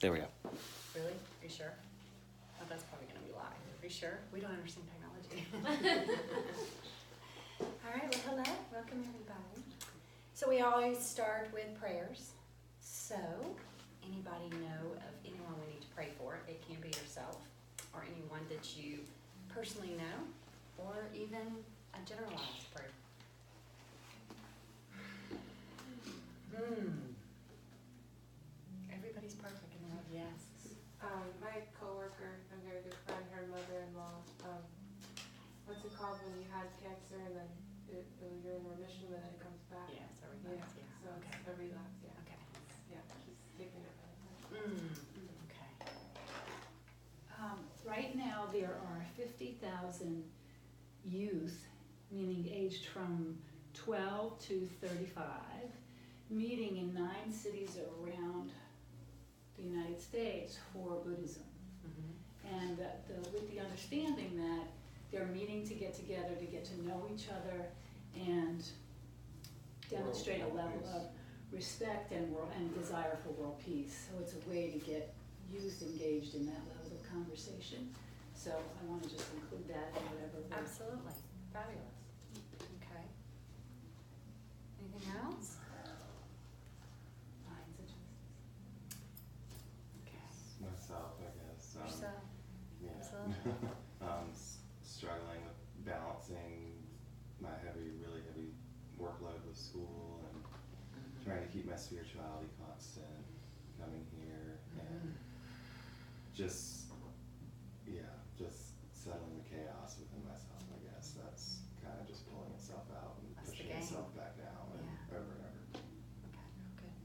There we go. Really? Are you sure? Oh, that's probably gonna be live. Are you sure? We don't understand technology. All right, well, hello, welcome everybody. So we always start with prayers. So, anybody know of anyone we need to pray for? It can be yourself, or anyone that you personally know, or even a generalized prayer. Everybody's perfect in the world, yes. My coworker, a very good friend, her mother-in-law, what's it called when you had cancer and then you're in remission and then it comes back? Yes, a relapse, yeah. So Okay. it's a relapse, yeah. Okay. Yeah, she's taking it. Okay. Right now, there are 50,000 youth, meaning aged from 12 to 35, meeting in 9 cities around the United States for Buddhism. And with the understanding that they're meeting to get together, to get to know each other, and demonstrate a level of respect and desire for world peace. So it's a way to get youth engaged in that level of conversation. So I want to just include that in whatever way. Absolutely. Fabulous. Okay. Anything else? Lines of justice. Okay. Myself, I guess. Yourself. Yeah. Absolutely. Struggling with balancing my really heavy workload with school and trying to keep my spirituality constant, coming here and just settling the chaos within myself, I guess. That's kind of just pulling itself out and That's the pushing game. itself back down and over and over. Okay. Good.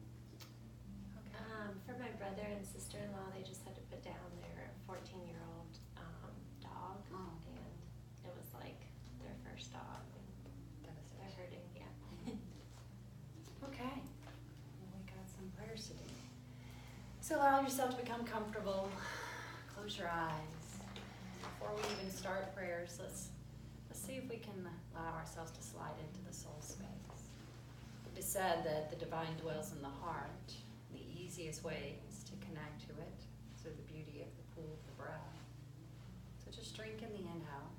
Okay. For my brother and sister-in-law, they just had to put down their 14-year-old dog, Oh. and it was like their first dog, and they're Devastation. hurting, yeah. Okay. Well, we got some prayers to do. So allow yourself to become comfortable. Close your eyes. Before we even start prayers, let's see if we can allow ourselves to slide into the soul space. It is said that the divine dwells in the heart. The easiest way is to connect to it through the beauty of the pool of the breath. So just drink in the inhale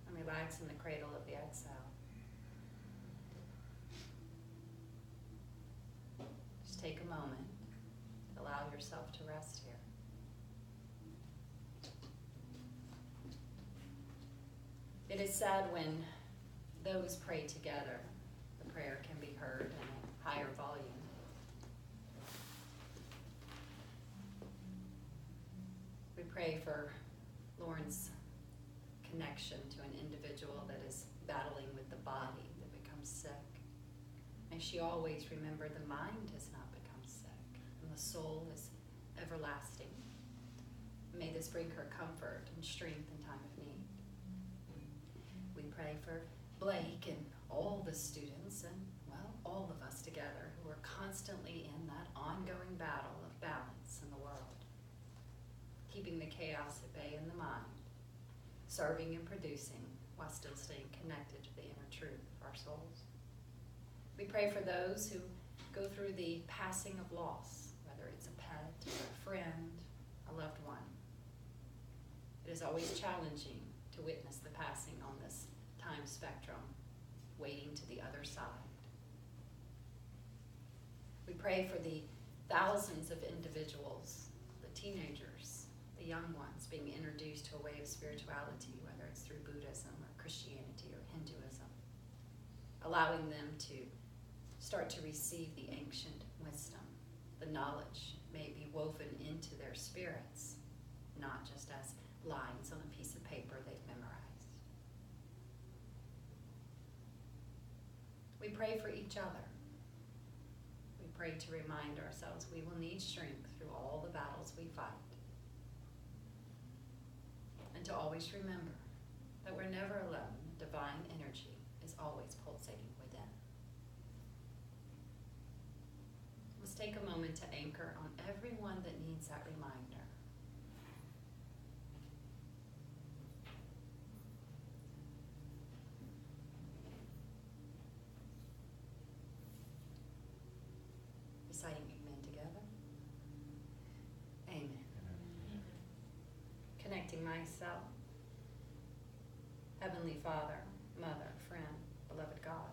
and relax in the cradle of the exhale. Just take a moment. Allow yourself to rest here. It is said when those pray together, the prayer can be heard in a higher volume. We pray for Lauren's connection to an individual that is battling with the body that becomes sick. May she always remember the mind has not become sick and the soul is everlasting. May this bring her comfort and strength in time of need. We pray for Blake and all the students and, well, all of us together who are constantly in that ongoing battle of balance in the world, keeping the chaos at bay in the mind, serving and producing while still staying connected to the inner truth of our souls. We pray for those who go through the passing of loss, whether it's a pet, or a friend, a loved one. It is always challenging to witness the passing on this time spectrum, waiting to the other side. We pray for the thousands of individuals, the teenagers, the young ones being introduced to a way of spirituality, whether it's through Buddhism or Christianity or Hinduism, allowing them to start to receive the ancient wisdom. The knowledge may be woven into their spirits, not just as lines on a piece of paper they've memorized. We pray for each other. We pray to remind ourselves we will need strength through all the battles we fight. And to always remember that we're never alone. Divine energy is always pulsating within. Let's take a moment to anchor on everyone that needs that reminder. Reciting myself. Heavenly Father, Mother, Friend, Beloved God,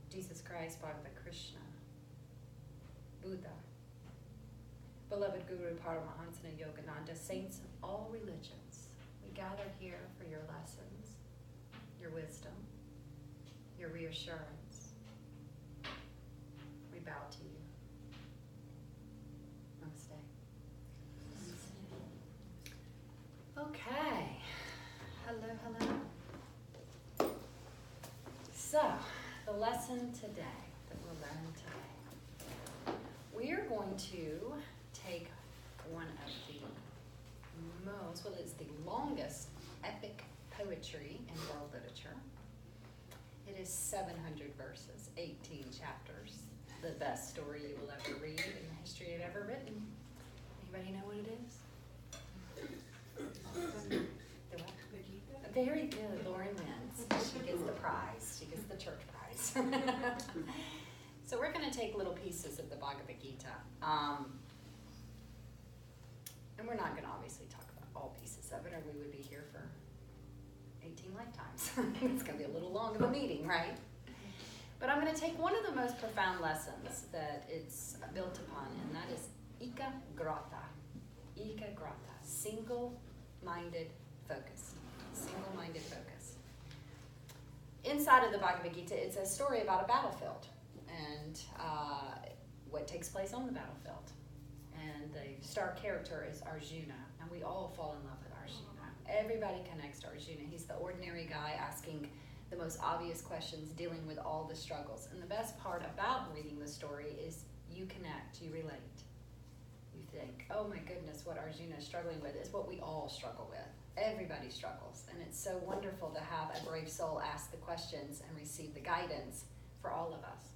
Jesus Christ, Bhagavad Krishna, Buddha, beloved Guru Paramahansa Yogananda, saints of all religions, we gather here for your lessons, your wisdom, your reassurance. We bow to you. Namaste. Okay. Hello, hello. So, the lesson today that we'll learn today. We are going to take one of the most, well, it's the longest epic poetry in world literature. It is 700 verses, 18 chapters. The best story you will ever read in the history of ever written. Anybody know what it is? The what? Very good. Lauren wins. She gets the prize. She gets the church prize. So we're going to take little pieces of the Bhagavad Gita. And we're not going to obviously talk about all pieces of it, or we would be here for 18 lifetimes. It's going to be a little long of a meeting, right? But I'm going to take one of the most profound lessons that it's built upon, and that is ekagrata. Ekagrata. Single-minded focus. Single-minded focus. Inside of the Bhagavad Gita, it's a story about a battlefield and what takes place on the battlefield. And the star character is Arjuna, and we all fall in love with Arjuna. Everybody connects to Arjuna. He's the ordinary guy asking the most obvious questions, dealing with all the struggles. And the best part about reading the story is you connect, you relate. You think, oh my goodness, what Arjuna is struggling with is what we all struggle with. Everybody struggles. And it's so wonderful to have a brave soul ask the questions and receive the guidance for all of us.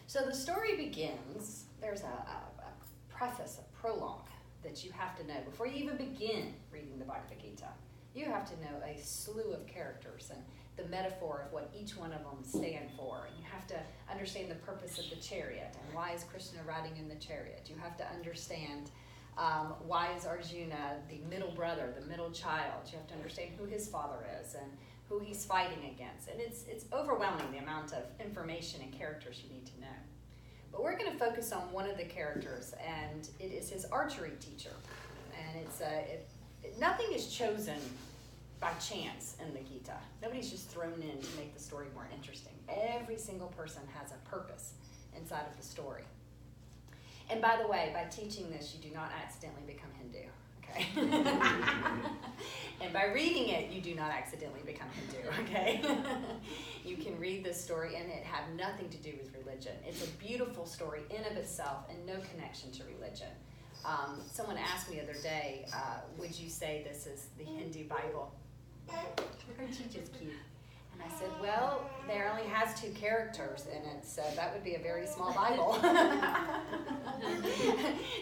So the story begins, there's a preface, a prologue that you have to know. Before you even begin reading the Bhagavad Gita, you have to know a slew of characters and the metaphor of what each one of them stand for. And you have to understand the purpose of the chariot and why is Krishna riding in the chariot. You have to understand why is Arjuna the middle brother, the middle child. You have to understand who his father is and who he's fighting against. And it's overwhelming the amount of information and characters you need to know. But we're going to focus on one of the characters, and it is his archery teacher. And nothing is chosen by chance in the Gita. Nobody's just thrown in to make the story more interesting. Every single person has a purpose inside of the story. And by the way, by teaching this, you do not accidentally become Hindu, okay? And by reading it, you do not accidentally become Hindu, okay? You can read this story and it have nothing to do with religion. It's a beautiful story in of itself and no connection to religion. Someone asked me the other day, would you say this is the Hindu Bible? Aren't you just cute? And I said, well, there only has 2 characters in it, so that would be a very small Bible.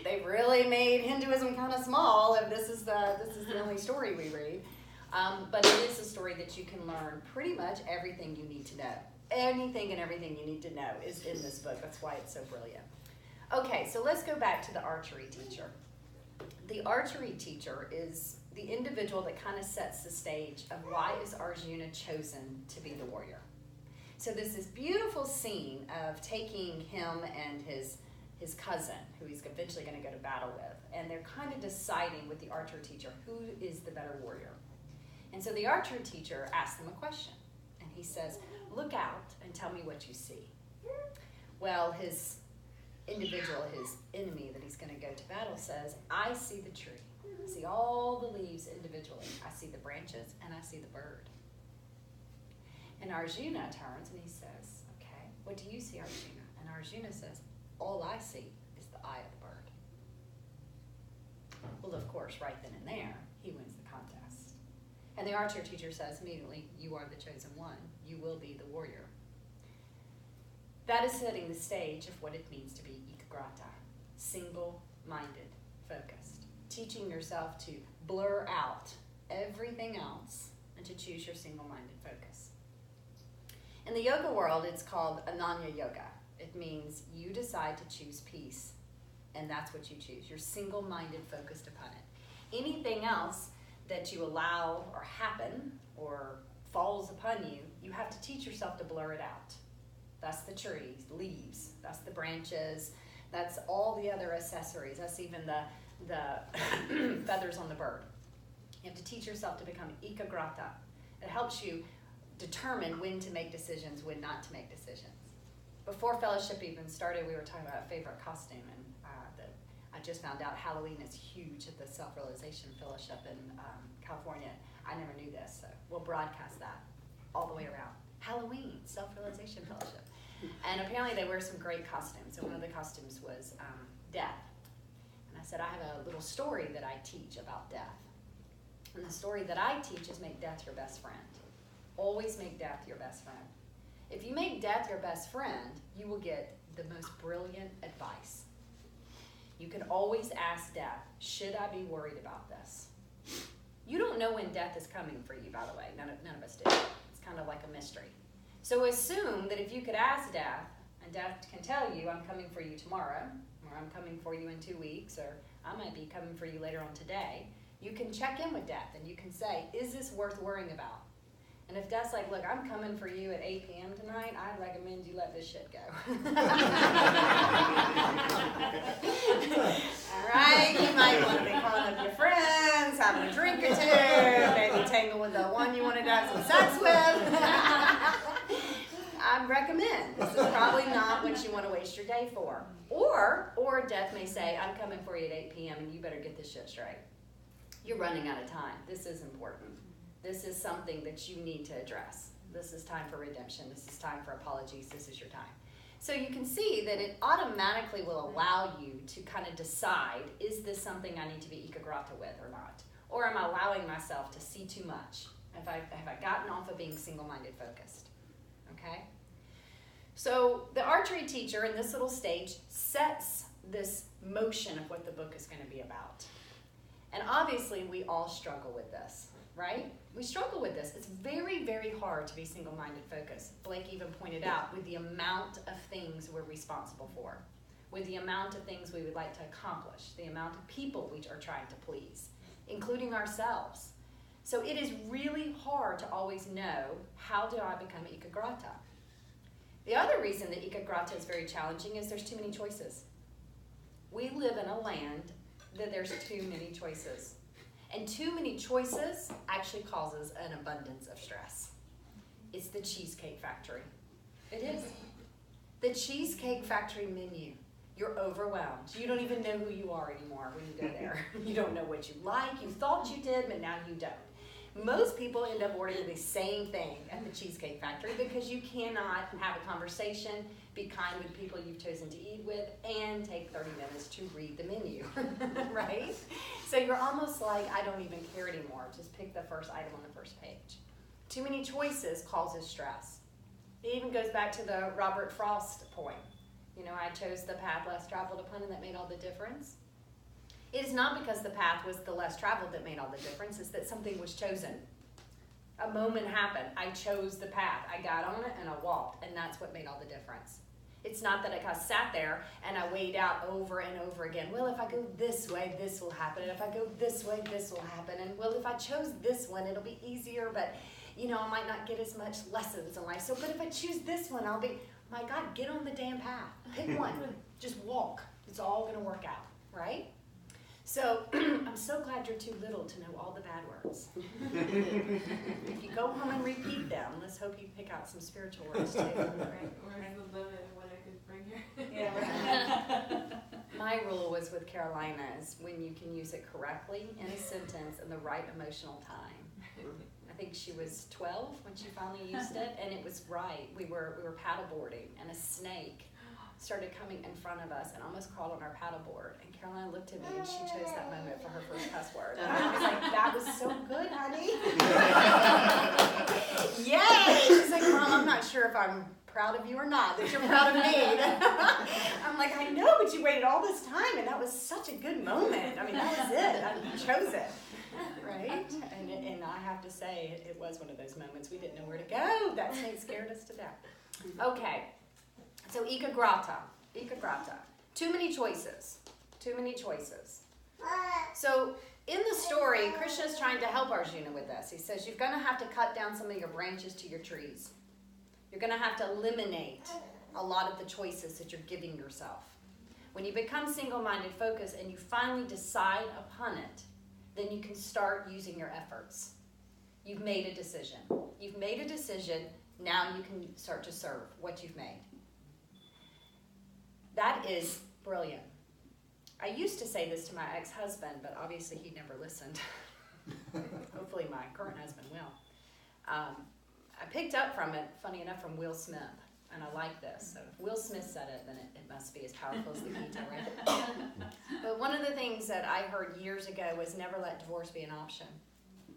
They've really made Hinduism kind of small if this is the only story we read. But it is a story that you can learn pretty much everything you need to know. Anything and everything you need to know is in this book. That's why it's so brilliant. Okay, so let's go back to the archery teacher. The archery teacher is the individual that kind of sets the stage of why is Arjuna chosen to be the warrior. So there's this beautiful scene of taking him and his cousin, who he's eventually going to go to battle with, and they're kind of deciding with the archer teacher who is the better warrior. And so the archer teacher asks him a question, and he says, look out and tell me what you see. Well, his individual, his enemy that he's going to go to battle says, I see the tree. I see all the leaves individually. I see the branches and I see the bird. And Arjuna turns and he says, okay, what do you see, Arjuna? And Arjuna says, all I see is the eye of the bird. Well, of course, right then and there, he wins the contest. And the archer teacher says immediately, you are the chosen one. You will be the warrior. That is setting the stage of what it means to be ekagrata, single-minded, focused. Teaching yourself to blur out everything else and to choose your single-minded focus. In the yoga world, it's called Ananya Yoga. It means you decide to choose peace, and that's what you choose. You're single-minded, focused upon it. Anything else that you allow or happen or falls upon you, you have to teach yourself to blur it out. That's the trees, leaves, that's the branches, that's all the other accessories, that's even the feathers on the bird. You have to teach yourself to become ekagrata. It helps you determine when to make decisions, when not to make decisions. Before fellowship even started, we were talking about a favorite costume, and I just found out Halloween is huge at the Self-Realization Fellowship in California. I never knew this, so we'll broadcast that all the way around. Halloween, Self-Realization Fellowship. And apparently they wear some great costumes, and one of the costumes was death. And I said, I have a little story that I teach about death. And the story that I teach is make death your best friend. Always make death your best friend. If you make death your best friend, you will get the most brilliant advice. You can always ask death, should I be worried about this? You don't know when death is coming for you, by the way. None of us do. It's kind of like a mystery. So assume that if you could ask death, and death can tell you, I'm coming for you tomorrow, or I'm coming for you in 2 weeks, or I might be coming for you later on today, you can check in with death and you can say, is this worth worrying about? And if death's like, look, I'm coming for you at 8 p.m. tonight, I'd recommend you let this shit go. All right, you might want to be calling up your friends, having a drink or two, maybe tangle with the one you wanted to have some sex with. I recommend. This is probably not what you want to waste your day for. Or death may say, I'm coming for you at 8 p.m. and you better get this shit straight. You're running out of time. This is important. This is something that you need to address. This is time for redemption. This is time for apologies. This is your time. So you can see that it automatically will allow you to kind of decide, is this something I need to be ekagrata with or not? Or am I allowing myself to see too much? Have I gotten off of being single-minded focused? Okay? So the archery teacher in this little stage sets this motion of what the book is going to be about. And obviously we all struggle with this, right? We struggle with this. It's very, very hard to be single-minded focused. Blake even pointed out with the amount of things we're responsible for, with the amount of things we would like to accomplish, the amount of people we are trying to please, including ourselves. So it is really hard to always know, how do I become ekagrata? The other reason that ekagrata is very challenging is there's too many choices. We live in a land that there's too many choices. And too many choices actually causes an abundance of stress. It's the Cheesecake Factory. It is. The Cheesecake Factory menu. You're overwhelmed. You don't even know who you are anymore when you go there. You don't know what you like. You thought you did, but now you don't. Most people end up ordering the same thing at the Cheesecake Factory because you cannot have a conversation, be kind with people you've chosen to eat with, and take 30 minutes to read the menu, right? So you're almost like, I don't even care anymore. Just pick the first item on the first page. Too many choices causes stress. It even goes back to the Robert Frost point. You know, I chose the path less traveled upon, and that made all the difference. It is not because the path was the less traveled that made all the difference. It's that something was chosen. A moment happened. I chose the path. I got on it and I walked, and that's what made all the difference. It's not that I sat there and I weighed out over and over again. Well, if I go this way, this will happen. And if I go this way, this will happen. And well, if I chose this one, it'll be easier, but you know, I might not get as much lessons in life. So, but if I choose this one, I'll be, my God, get on the damn path. Pick one. Just walk. It's all going to work out, right? So I'm so glad you're too little to know all the bad words. If you go home and repeat them, let's hope you pick out some spiritual words too. Right? Where's the limit of what I could bring here? Yeah, right. My rule was with Carolina is when you can use it correctly in a sentence in the right emotional time. I think she was 12 when she finally used it, and it was right. We were paddleboarding, and a snake started coming in front of us and almost crawled on our paddleboard. And Carolina looked at me and she chose that moment for her first cuss word. And I was like, that was so good, honey. Yay! She's like, Mom, I'm not sure if I'm proud of you or not, that you're proud of me. I'm like, I know, but you waited all this time and that was such a good moment. I mean, that was it. You chose it. Right? And I have to say, it was one of those moments we didn't know where to go. That snake scared us to death. Okay. So ekagrata. Too many choices. So in the story, Krishna is trying to help Arjuna with this. He says, you're going to have to cut down some of your branches to your trees. You're going to have to eliminate a lot of the choices that you're giving yourself. When you become single-minded focused and you finally decide upon it, then you can start using your efforts. You've made a decision. You've made a decision. Now you can start to serve what you've made. That is brilliant. I used to say this to my ex-husband, but obviously he never listened. Hopefully my current husband will. I picked up from it, funny enough, from Will Smith, and I like this. So if Will Smith said it, then it must be as powerful as the Gita, right? But one of the things that I heard years ago was never let divorce be an option.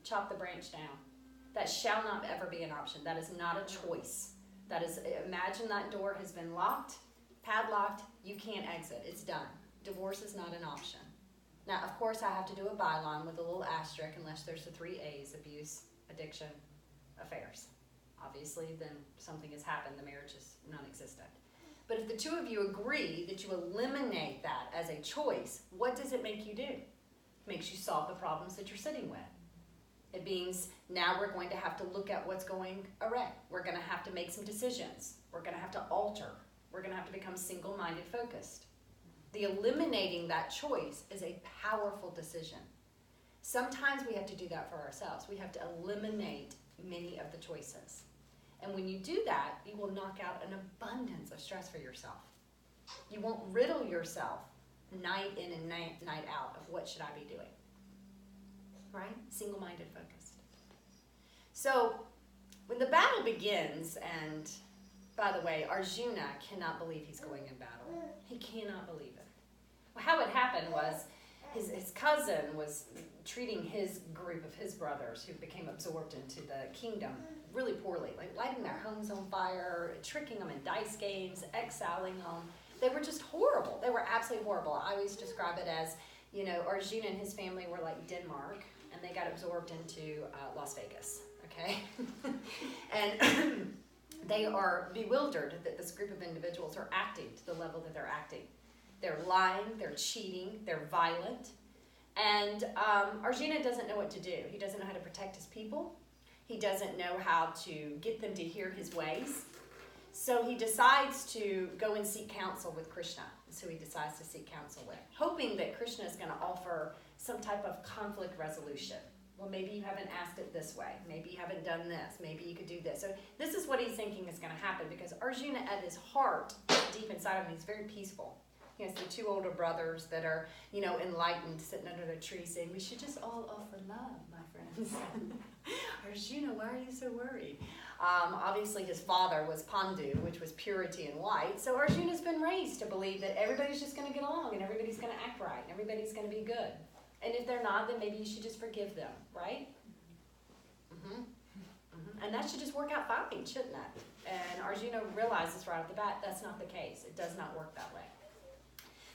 Chop the branch down. That shall not ever be an option. That is not a choice. That is, imagine that door has been locked, padlocked, you can't exit. It's done. Divorce is not an option. Now, of course, I have to do a byline with a little asterisk unless there's the 3 A's, abuse, addiction, affairs. Obviously, then something has happened, the marriage is non-existent. But if the two of you agree that you eliminate that as a choice, what does it make you do? It makes you solve the problems that you're sitting with. It means now we're going to have to look at what's going awry. We're going to have to make some decisions. We're going to have to alter. We're going to have to become single-minded focused. The eliminating that choice is a powerful decision. Sometimes we have to do that for ourselves. We have to eliminate many of the choices. And when you do that, you will knock out an abundance of stress for yourself. You won't riddle yourself night in and night out of what should I be doing. Right? Single-minded focused. So when the battle begins, and by the way, Arjuna cannot believe he's going in battle. He cannot believe it. Well, how it happened was his cousin was treating his group of his brothers who became absorbed into the kingdom really poorly, like lighting their homes on fire, tricking them in dice games, exiling them. They were just horrible. They were absolutely horrible. I always describe it as, Arjuna and his family were like Denmark, and they got absorbed into Las Vegas, okay? And they are bewildered that this group of individuals are acting to the level that they're acting. They're lying, they're cheating, they're violent. And Arjuna doesn't know what to do. He doesn't know how to protect his people. He doesn't know how to get them to hear his ways. So he decides to go and seek counsel with Krishna. So he decides to seek counsel with, hoping that Krishna is going to offer some type of conflict resolution. Well, maybe you haven't asked it this way. Maybe you haven't done this. Maybe you could do this. So this is what he's thinking is going to happen, because Arjuna, at his heart, deep inside of him, he's very peaceful. He has the 2 older brothers that are, enlightened, sitting under the tree saying, we should just all offer love, my friends. Arjuna, why are you so worried? Obviously, his father was Pandu, which was purity and white. So Arjuna's been raised to believe that everybody's just going to get along and everybody's going to act right and everybody's going to be good. And if they're not, then maybe you should just forgive them, right? Mm-hmm. Mm-hmm. And that should just work out fine, shouldn't it? And Arjuna realizes right off the bat that's not the case. It does not work that way.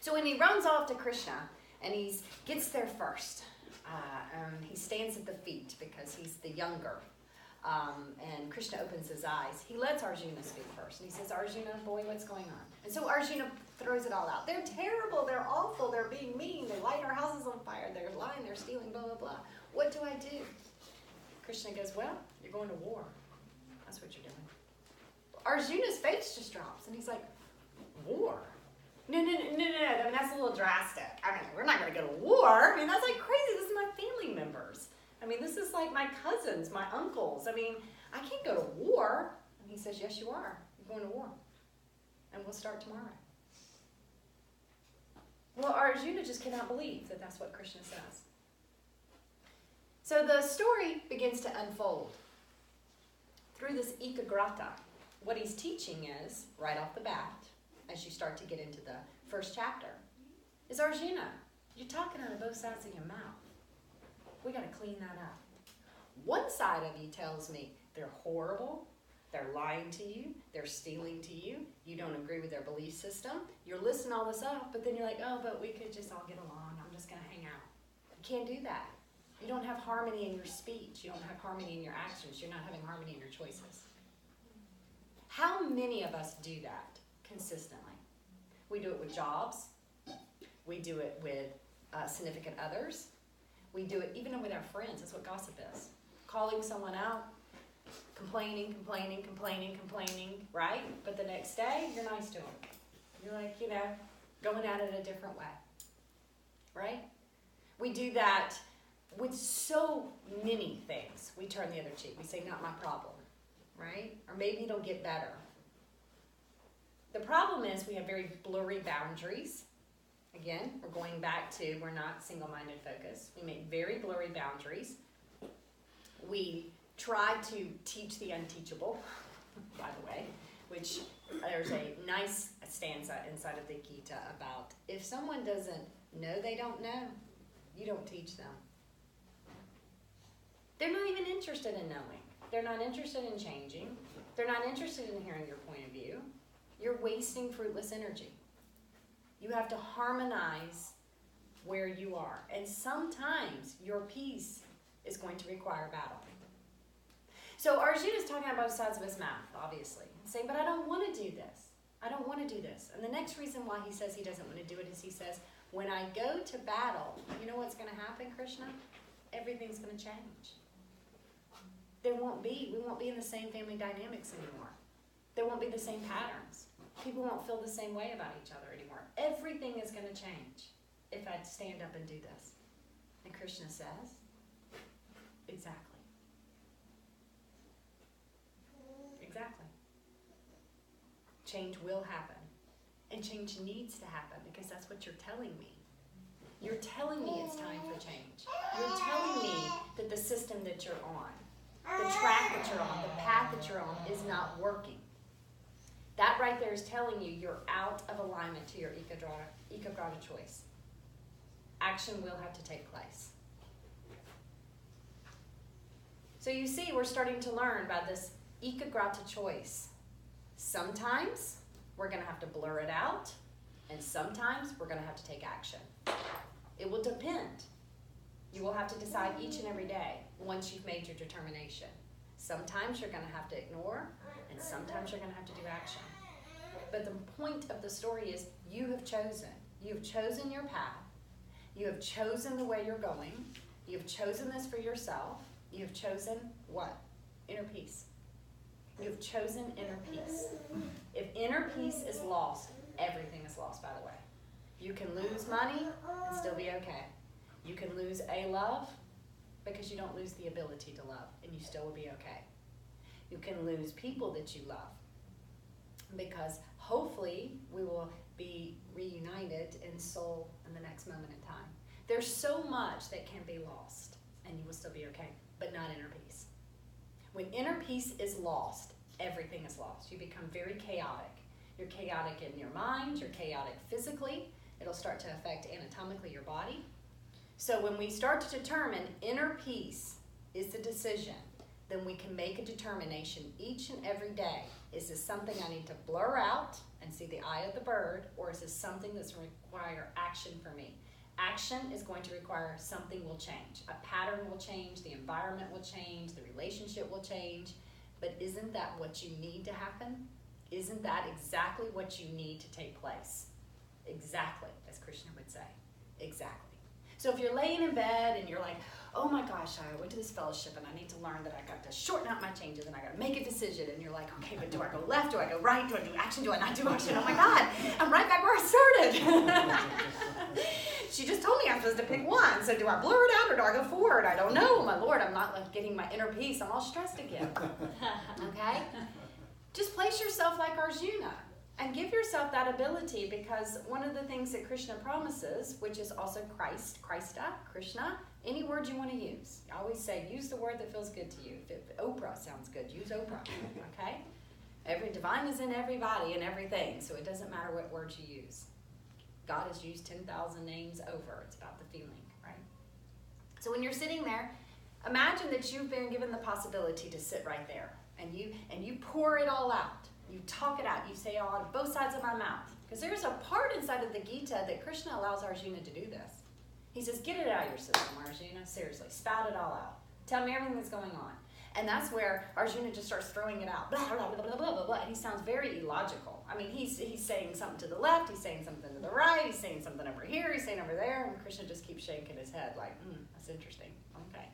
So when he runs off to Krishna and he gets there first, he stands at the feet because he's the younger. And Krishna opens his eyes. He lets Arjuna speak first. And he says, Arjuna, boy, what's going on? And so Arjuna throws it all out. They're terrible. They're awful. They're being mean. They light our houses on fire. They're lying. They're stealing, blah, blah, blah. What do I do? Krishna goes, well, you're going to war. That's what you're doing. Arjuna's face just drops. And he's like, war? No. I mean, that's a little drastic. I mean, we're not going to go to war. I mean, that's like crazy. This is my family members. I mean, this is like my cousins, my uncles. I mean, I can't go to war. And he says, yes, you are. You're going to war. And we'll start tomorrow. Well, Arjuna just cannot believe that that's what Krishna says. So the story begins to unfold. Through this ekagrata, what he's teaching is, right off the bat, as you start to get into the first chapter, is Arjuna, you're talking out of both sides of your mouth. We got to clean that up. One side of you tells me they're horrible, they're lying to you, they're stealing to you, you don't agree with their belief system, you're listing all this up, but then you're like, oh, but we could just all get along, I'm just going to hang out. You can't do that. You don't have harmony in your speech, you don't have harmony in your actions, you're not having harmony in your choices. How many of us do that consistently? We do it with jobs, we do it with significant others, We do it even with our friends. That's what gossip is. Calling someone out, complaining, right? But the next day, you're nice to them. You're like, going at it a different way, right? We do that with so many things. We turn the other cheek. We say, not my problem, right? Or maybe it'll get better. The problem is we have very blurry boundaries. Again, we're going back to, we're not single-minded focus. We make very blurry boundaries. We try to teach the unteachable, by the way, which there's a nice stanza inside of the Gita about if someone doesn't know they don't know, you don't teach them. They're not even interested in knowing. They're not interested in changing. They're not interested in hearing your point of view. You're wasting fruitless energy. You have to harmonize where you are. And sometimes your peace is going to require battle. So Arjuna is talking about both sides of his mouth, obviously, and saying, but I don't want to do this. I don't want to do this. And the next reason why he says he doesn't want to do it is he says, when I go to battle, you know what's going to happen, Krishna? Everything's going to change. We won't be in the same family dynamics anymore. There won't be the same patterns. People won't feel the same way about each other anymore. Everything is going to change if I stand up and do this. And Krishna says, exactly. Exactly. Change will happen. And change needs to happen because that's what you're telling me. You're telling me it's time for change. You're telling me that the system that you're on, the track that you're on, the path that you're on is not working. That right there is telling you you're out of alignment to your ekagrata choice. Action will have to take place. So you see, we're starting to learn about this ekagrata choice. Sometimes we're going to have to blur it out, and sometimes we're going to have to take action. It will depend. You will have to decide each and every day once you've made your determination. Sometimes you're going to have to ignore, and sometimes you're going to have to do action. But the point of the story is you have chosen. You have chosen your path. You have chosen the way you're going. You have chosen this for yourself. You have chosen what? Inner peace. You have chosen inner peace. If inner peace is lost, everything is lost, by the way. You can lose money and still be okay. You can lose a love because you don't lose the ability to love, and you still will be okay. You can lose people that you love because hopefully we will be reunited in soul in the next moment in time. There's so much that can be lost, and you will still be okay, but not inner peace. When inner peace is lost, everything is lost. You become very chaotic. You're chaotic in your mind, you're chaotic physically. It'll start to affect anatomically your body. So when we start to determine inner peace is the decision, then we can make a determination each and every day. Is this something I need to blur out and see the eye of the bird, or is this something that's going to require action for me? Action is going to require something will change. A pattern will change, the environment will change, the relationship will change. But isn't that what you need to happen? Isn't that exactly what you need to take place? Exactly, as Krishna would say. Exactly. So if you're laying in bed and you're like, oh my gosh, I went to this fellowship and I need to learn that I got to shorten out my changes and I got to make a decision. And you're like, okay, but do I go left? Do I go right? Do I do action? Do I not do action? Oh my God, I'm right back where I started. She just told me I'm supposed to pick one. So do I blur it out or do I go forward? I don't know. My Lord, I'm not like getting my inner peace. I'm all stressed again. Okay? Just place yourself like Arjuna. And give yourself that ability, because one of the things that Krishna promises, which is also Krishna, any word you want to use. I always say, use the word that feels good to you. If Oprah sounds good, use Oprah, okay? Every divine is in everybody and everything, so it doesn't matter what words you use. God has used 10,000 names over. It's about the feeling, right? So when you're sitting there, imagine that you've been given the possibility to sit right there, and you pour it all out. You talk it out. You say it all out of both sides of my mouth. Because there's a part inside of the Gita that Krishna allows Arjuna to do this. He says, get it out of your system, Arjuna. Seriously, spout it all out. Tell me everything that's going on. And that's where Arjuna just starts throwing it out, blah, blah, blah, blah, blah, blah, blah, and he sounds very illogical. I mean, he's saying something to the left, he's saying something to the right, he's saying something over here, he's saying over there, and Krishna just keeps shaking his head like, that's interesting, okay.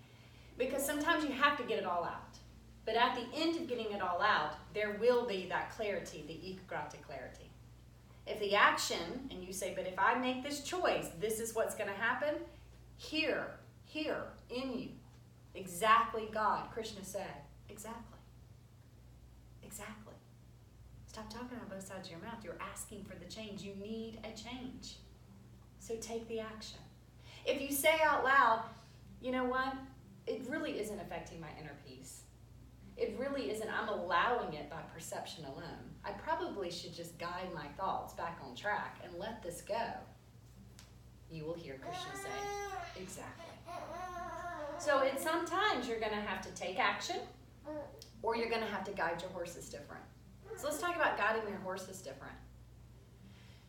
Because sometimes you have to get it all out. But at the end of getting it all out, there will be that clarity, the ekagrata clarity. If the action, and you say, but if I make this choice, this is what's going to happen, here, in you, exactly God, Krishna said, exactly. Stop talking on both sides of your mouth. You're asking for the change. You need a change. So take the action. If you say out loud, you know what? It really isn't affecting my inner peace. It really isn't. I'm allowing it by perception alone. I probably should just guide my thoughts back on track and let this go. You will hear Krishna say, exactly. So sometimes you're going to have to take action, or you're going to have to guide your horses different. So let's talk about guiding your horses different.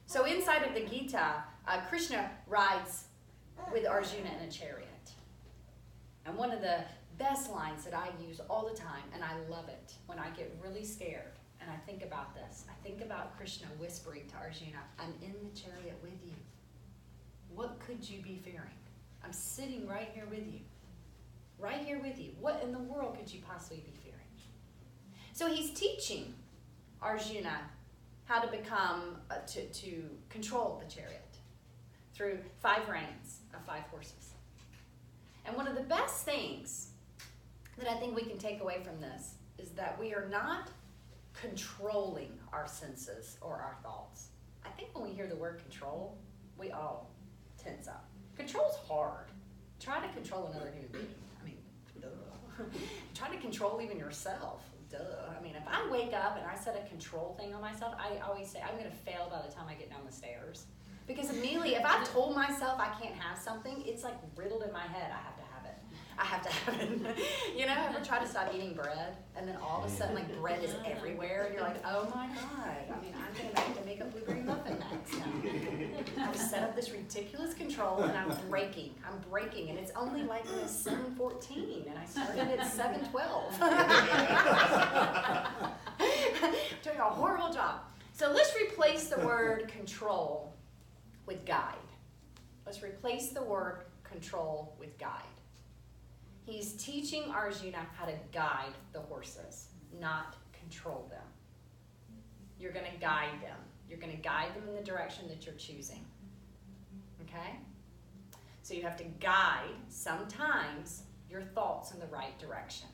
So inside of the Gita, Krishna rides with Arjuna in a chariot. And one of the best lines that I use all the time, and I love it, when I get really scared and I think about this, I think about Krishna whispering to Arjuna, I'm in the chariot with you. What could you be fearing? I'm sitting right here with you. Right here with you. What in the world could you possibly be fearing? So he's teaching Arjuna how to become, to control the chariot through 5 reins of 5 horses. And one of the best things that I think we can take away from this is that we are not controlling our senses or our thoughts. I think when we hear the word control, we all tense up. Control's hard. Try to control another human being. I mean, duh. Try to control even yourself. Duh. I mean, if I wake up and I set a control thing on myself, I always say I'm going to fail by the time I get down the stairs. Because immediately, if I told myself I can't have something, it's like riddled in my head. I have to have it. I have to have it. You know, ever try to stop eating bread, and then all of a sudden, like, bread is everywhere, and you're like, oh my God. I mean, I'm going to have to make a blueberry muffin next now. I've set up this ridiculous control, and I'm breaking, and it's only like 7:14, and I started at 7:12. Doing a horrible job. So let's replace the word control with guide. Let's replace the word control with guide. He's teaching Arjuna how to guide the horses, not control them. You're going to guide them. You're going to guide them in the direction that you're choosing. Okay? So you have to guide, sometimes, your thoughts in the right direction.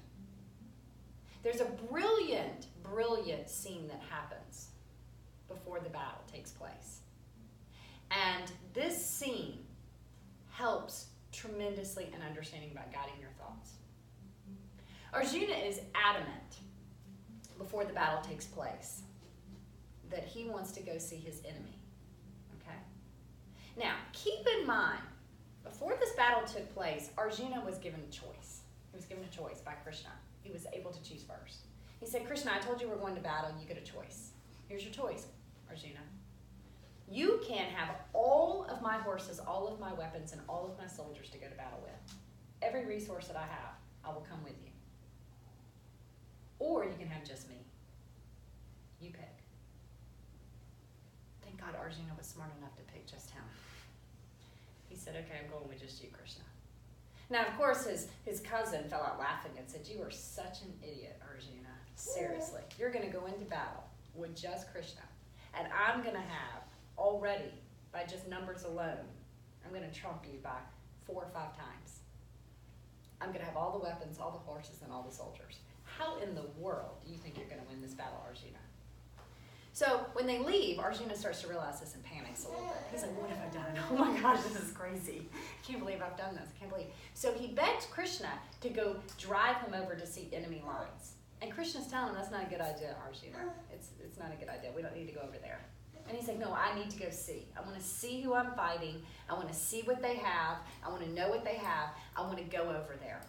There's a brilliant, brilliant scene that happens before the battle takes place. And this scene helps tremendously in understanding about guiding your thoughts. Arjuna is adamant before the battle takes place that he wants to go see his enemy. Okay? Now, keep in mind, before this battle took place, Arjuna was given a choice. He was given a choice by Krishna. He was able to choose first. He said, Krishna, I told you we're going to battle. You get a choice. Here's your choice, Arjuna. You can have all of my horses, all of my weapons, and all of my soldiers to go to battle with. Every resource that I have, I will come with you. Or you can have just me. You pick. Thank God Arjuna was smart enough to pick just him. He said, okay, I'm going with just you, Krishna. Now, of course, his cousin fell out laughing and said, you are such an idiot, Arjuna. Seriously, you're going to go into battle with just Krishna. And I'm going to have, already, by just numbers alone, I'm going to trump you by 4 or 5 times. I'm going to have all the weapons, all the horses, and all the soldiers. How in the world do you think you're going to win this battle, Arjuna? So when they leave, Arjuna starts to realize this and panics a little bit. He's like, what have I done? Oh my gosh, this is crazy. I can't believe I've done this. I can't believe. So he begs Krishna to go drive him over to see enemy lines. And Krishna's telling him, that's not a good idea, Arjuna. It's not a good idea. We don't need to go over there. And he's like, no, I need to go see. I want to see who I'm fighting. I want to see what they have. I want to know what they have. I want to go over there.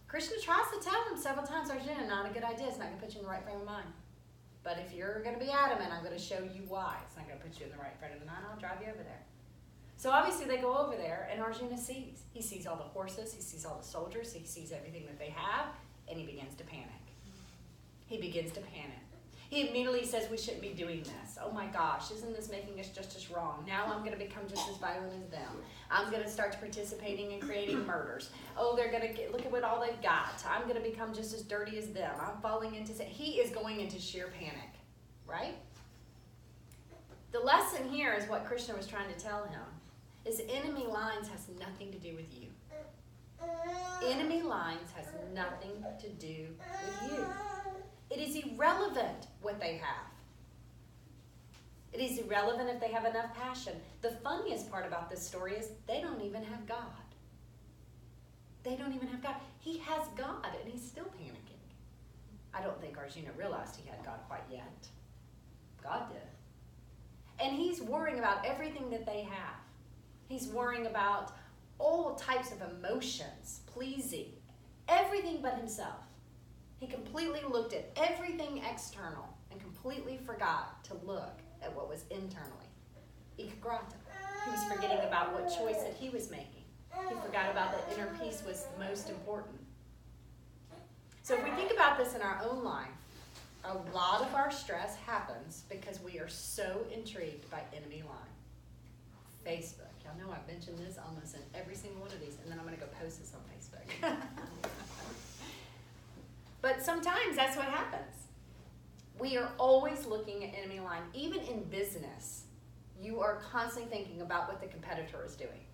Krishna tries to tell him several times, Arjuna, not a good idea. It's not going to put you in the right frame of mind. But if you're going to be adamant, I'm going to show you why. It's not going to put you in the right frame of mind. I'll drive you over there. So obviously they go over there, and Arjuna sees. He sees all the horses. He sees all the soldiers. He sees everything that they have. and he begins to panic. He begins to panic. He immediately says we shouldn't be doing this. Oh my gosh, isn't this making us just as wrong? Now I'm going to become just as violent as them. I'm going to start participating in creating murders. Oh, they're going to look at what all they've got. I'm going to become just as dirty as them. I'm falling into sin. He is going into sheer panic, right? The lesson here is what Krishna was trying to tell him, is enemy lines has nothing to do with you. Enemy lines has nothing to do with you. It is irrelevant what they have. It is irrelevant if they have enough passion. The funniest part about this story is they don't even have God. They don't even have God. He has God, and he's still panicking. I don't think Arjuna realized he had God quite yet. God did. And he's worrying about everything that they have. He's worrying about all types of emotions, pleasing, everything but himself. He completely looked at everything external and completely forgot to look at what was internally. Ekagrata. He was forgetting about what choice that he was making. He forgot about that inner peace was most important. So if we think about this in our own life, a lot of our stress happens because we are so intrigued by enemy line. Facebook. Y'all know I've mentioned this almost in every single one of these, and then I'm going to go post this on Facebook. But sometimes that's what happens. We are always looking at enemy line. Even in business, you are constantly thinking about what the competitor is doing.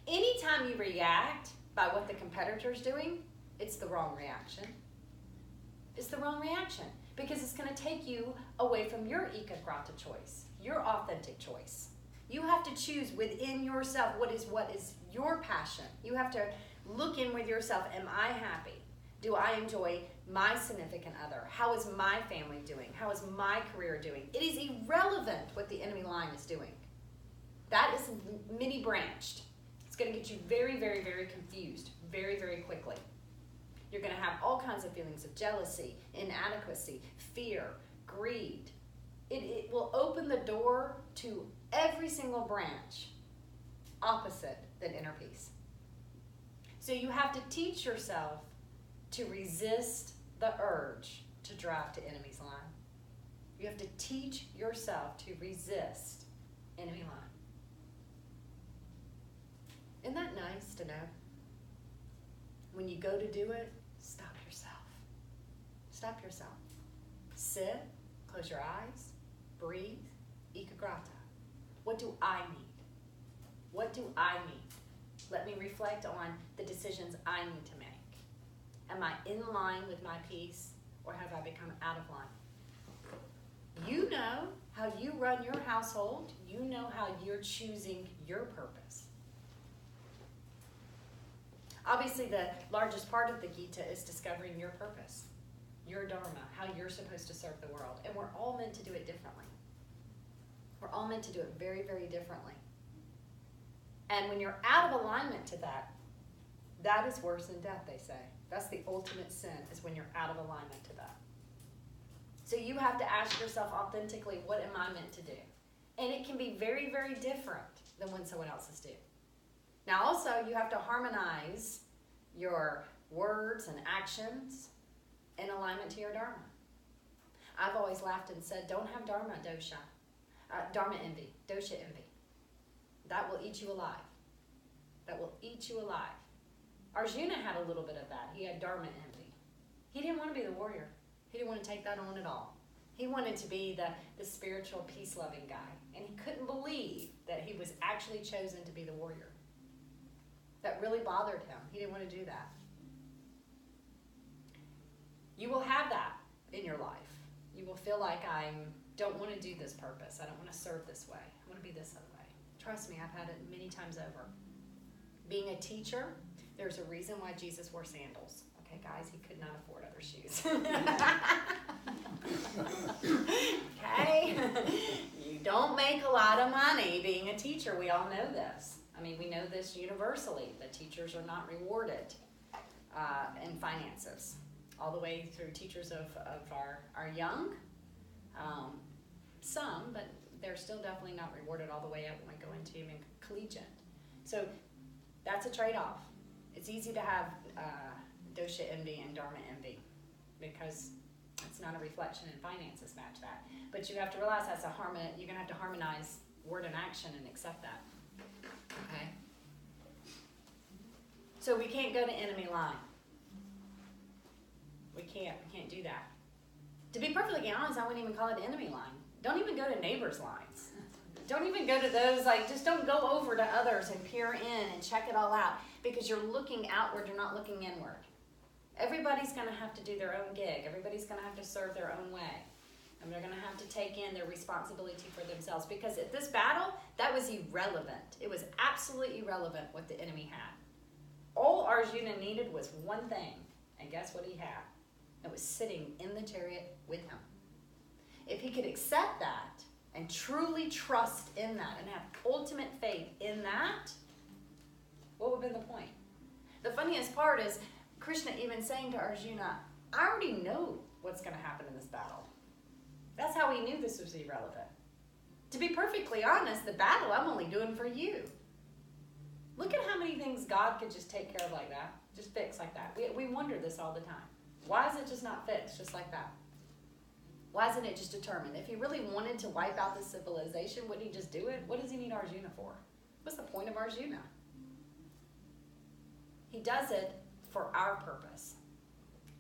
Anytime you react by what the competitor is doing, it's the wrong reaction. It's the wrong reaction because it's going to take you away from your ekagrata choice, your authentic choice. You have to choose within yourself what is your passion. You have to look in with yourself. Am I happy? Do I enjoy my significant other? How is my family doing? How is my career doing? It is irrelevant what the enemy line is doing. That is mini branched. It's going to get you very, very, very confused very, very quickly. You're going to have all kinds of feelings of jealousy, inadequacy, fear, greed. It will open the door to every single branch opposite than inner peace. So you have to teach yourself to resist the urge to drive to enemy's line. You have to teach yourself to resist enemy line. Isn't that nice to know? When you go to do it, stop yourself. Stop yourself. Sit, close your eyes, breathe, ekagrata. What do I need? What do I need? Let me reflect on the decisions I need to make. Am I in line with my peace, or have I become out of line? You know how you run your household. You know how you're choosing your purpose. Obviously, the largest part of the Gita is discovering your purpose, your dharma, how you're supposed to serve the world. And we're all meant to do it differently. We're all meant to do it very, very differently. And when you're out of alignment to that, that is worse than death, they say. That's the ultimate sin, is when you're out of alignment to that. So you have to ask yourself authentically, what am I meant to do? And it can be very, very different than when someone else's do. Now also, you have to harmonize your words and actions in alignment to your dharma. I've always laughed and said, don't have dharma dosha, dharma envy, dosha envy. That will eat you alive. That will eat you alive. Arjuna had a little bit of that. He had dharma envy. He didn't want to be the warrior. He didn't want to take that on at all. He wanted to be the spiritual, peace-loving guy. And he couldn't believe that he was actually chosen to be the warrior. That really bothered him. He didn't want to do that. You will have that in your life. You will feel like I don't want to do this purpose. I don't want to serve this way. I want to be this other way. Trust me, I've had it many times over. Being a teacher, there's a reason why Jesus wore sandals. Okay, guys, he could not afford other shoes. Okay? You don't make a lot of money being a teacher. We all know this. I mean, we know this universally, that teachers are not rewarded in finances. All the way through teachers of our young, some, but they're still definitely not rewarded all the way up when I go into even collegiate. So that's a trade-off. It's easy to have dosha envy and dharma envy, because it's not a reflection and finances match that. But you have to realize that's you're gonna have to harmonize word and action and accept that. Okay? So we can't go to enemy line. We can't do that. To be perfectly honest, I wouldn't even call it enemy line. Don't even go to neighbors' lines. Don't even go to those, just don't go over to others and peer in and check it all out, because you're looking outward, you're not looking inward. Everybody's going to have to do their own gig. Everybody's going to have to serve their own way. And they're going to have to take in their responsibility for themselves, because at this battle, that was irrelevant. It was absolutely irrelevant what the enemy had. All Arjuna needed was one thing, and guess what he had? It was sitting in the chariot with him. If he could accept that and truly trust in that and have ultimate faith in that, what would have been the point? The funniest part is Krishna even saying to Arjuna, I already know what's going to happen in this battle. That's how he knew this was irrelevant. To be perfectly honest, the battle I'm only doing for you. Look at how many things God could just take care of like that, just fix like that. We wonder this all the time. Why is it just not fixed just like that? Why isn't it just determined? If he really wanted to wipe out this civilization, wouldn't he just do it? What does he need Arjuna for? What's the point of Arjuna? He does it for our purpose.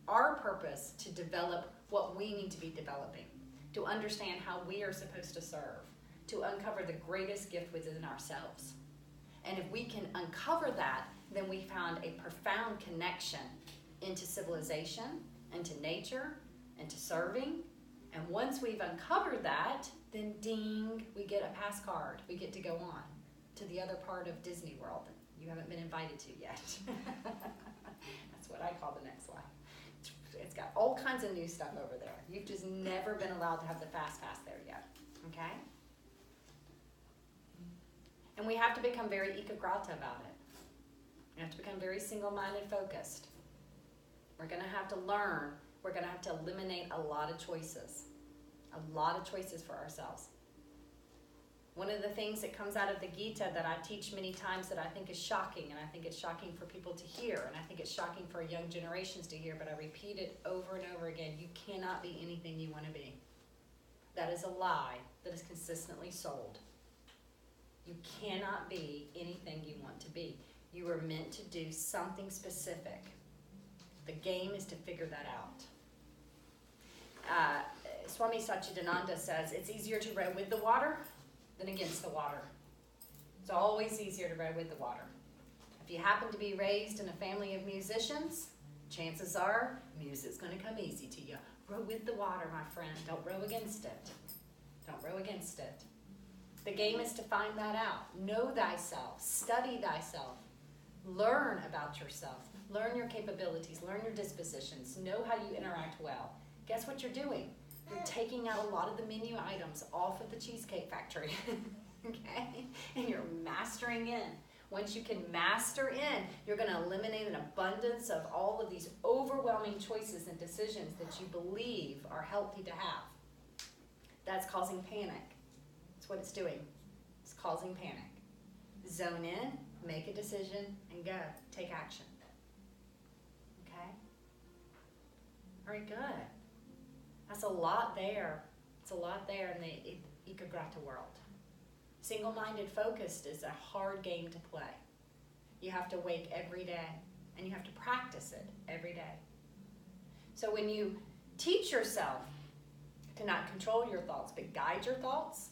Our purpose to develop what we need to be developing, to understand how we are supposed to serve, to uncover the greatest gift within ourselves. And if we can uncover that, then we found a profound connection into civilization, into nature, into serving. And once we've uncovered that, then ding, we get a pass card. We get to go on to the other part of Disney World that you haven't been invited to yet. That's what I call the next life. It's got all kinds of new stuff over there. You've just never been allowed to have the fast pass there yet. Okay? And we have to become very ekagrata about it. We have to become very single-minded focused. We're going to have to learn. We're going to have to eliminate a lot of choices. A lot of choices for ourselves. One of the things that comes out of the Gita that I teach many times that I think is shocking, and I think it's shocking for people to hear, and I think it's shocking for young generations to hear, but I repeat it over and over again. You cannot be anything you want to be. That is a lie that is consistently sold. You cannot be anything you want to be. You are meant to do something specific. The game is to figure that out. Swami Satchidananda says it's easier to row with the water than against the water. It's always easier to row with the water. If you happen to be raised in a family of musicians, chances are music's going to come easy to you. Row with the water, my friend. Don't row against it. Don't row against it. The game is to find that out. Know thyself. Study thyself. Learn about yourself. Learn your capabilities. Learn your dispositions. Know how you interact well. Guess what you're doing? You're taking out a lot of the menu items off of the Cheesecake Factory. Okay? And you're mastering in. Once you can master in, you're going to eliminate an abundance of all of these overwhelming choices and decisions that you believe are healthy to have. That's causing panic. That's what it's doing. It's causing panic. Zone in, make a decision, and go. Take action. Okay? All right, good. That's a lot there. It's a lot there in the ekagrata world. Single-minded focused is a hard game to play. You have to wake every day, and you have to practice it every day. So when you teach yourself to not control your thoughts, but guide your thoughts,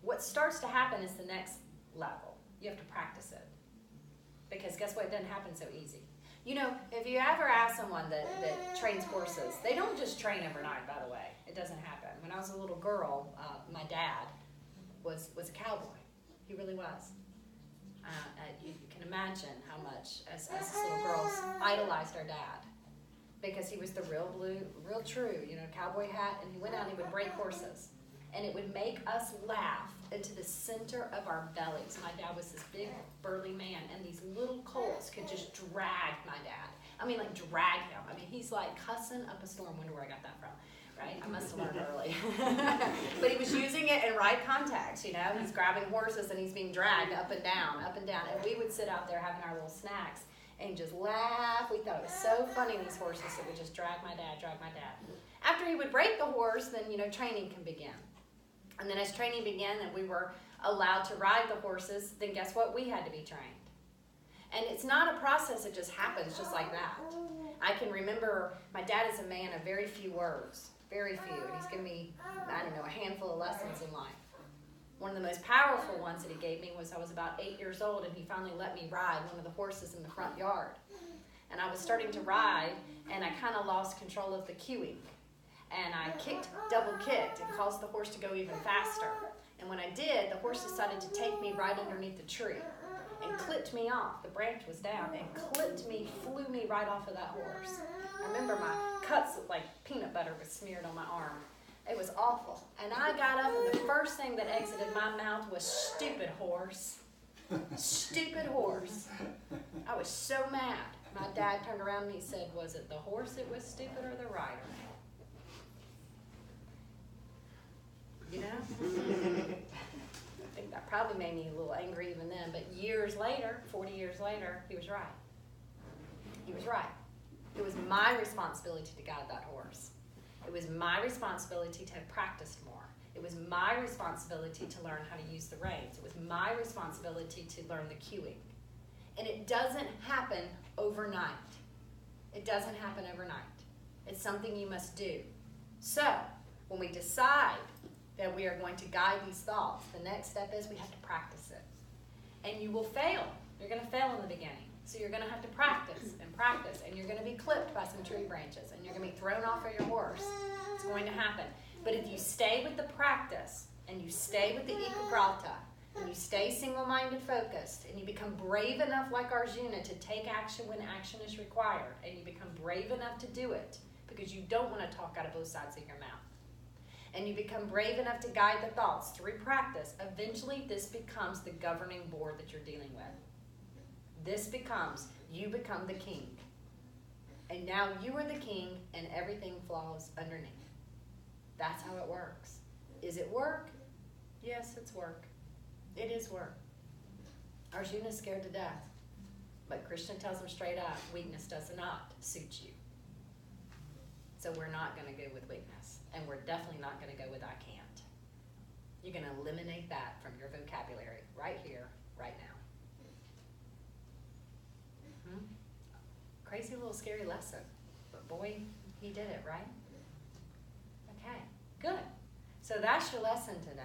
what starts to happen is the next level. You have to practice it. Because guess what? It doesn't happen so easy. You know, if you ever ask someone that trains horses, they don't just train overnight, by the way. It doesn't happen. When I was a little girl, my dad was a cowboy. He really was. You can imagine how much, as little girls, idolized our dad. Because he was the real true, cowboy hat, and he went out and he would break horses. And it would make us laugh into the center of our bellies. My dad was this big, burly man, and these little colts could just drag my dad. I mean, like, drag him. I mean, he's like cussing up a storm. Wonder where I got that from, right? I must have learned early. But he was using it in right context, He's grabbing horses, and he's being dragged up and down, and we would sit out there having our little snacks. and just laugh. We thought it was so funny, these horses that would just drag my dad. After he would break the horse, then, training can begin. And then as training began and we were allowed to ride the horses, then guess what? We had to be trained. And it's not a process that just happens just like that. I can remember my dad is a man of very few words, very few. And he's given me, a handful of lessons in life. One of the most powerful ones that he gave me was I was about 8 years old, and he finally let me ride one of the horses in the front yard. And I was starting to ride, and I kind of lost control of the cueing. And I double kicked, and caused the horse to go even faster. And when I did, the horse decided to take me right underneath the tree and clipped me off. The branch was down and flew me right off of that horse. I remember my cuts looked like peanut butter was smeared on my arm. It was awful. And I got up, and the first thing that exited my mouth was "stupid horse." Stupid horse. I was so mad. My dad turned around and he said, "Was it the horse that was stupid or the rider?" I think that probably made me a little angry even then. But years later, 40 years later, he was right. He was right. It was my responsibility to guide that horse. It was my responsibility to have practiced more. It was my responsibility to learn how to use the reins. It was my responsibility to learn the cueing. And it doesn't happen overnight. It doesn't happen overnight. It's something you must do. So, when we decide that we are going to guide these thoughts, the next step is we have to practice it. And you will fail. You're going to fail in the beginning. So you're going to have to practice, and you're going to be clipped by some tree branches, and you're going to be thrown off of your horse. It's going to happen. But if you stay with the practice, and you stay with the ekagrata, and you stay single-minded focused, and you become brave enough like Arjuna to take action when action is required, and you become brave enough to do it, because you don't want to talk out of both sides of your mouth. And you become brave enough to guide the thoughts through practice, eventually this becomes the governing board that you're dealing with. You become the king. And now you are the king and everything flows underneath. That's how it works. Is it work? Yes, it's work. It is work. Arjuna is scared to death. But Krishna tells him straight up, weakness does not suit you. So we're not going to go with weakness. And we're definitely not going to go with I can't. You're going to eliminate that from your vocabulary right here, right now. Crazy little scary lesson. But boy, he did it, right? Okay, good. So that's your lesson today.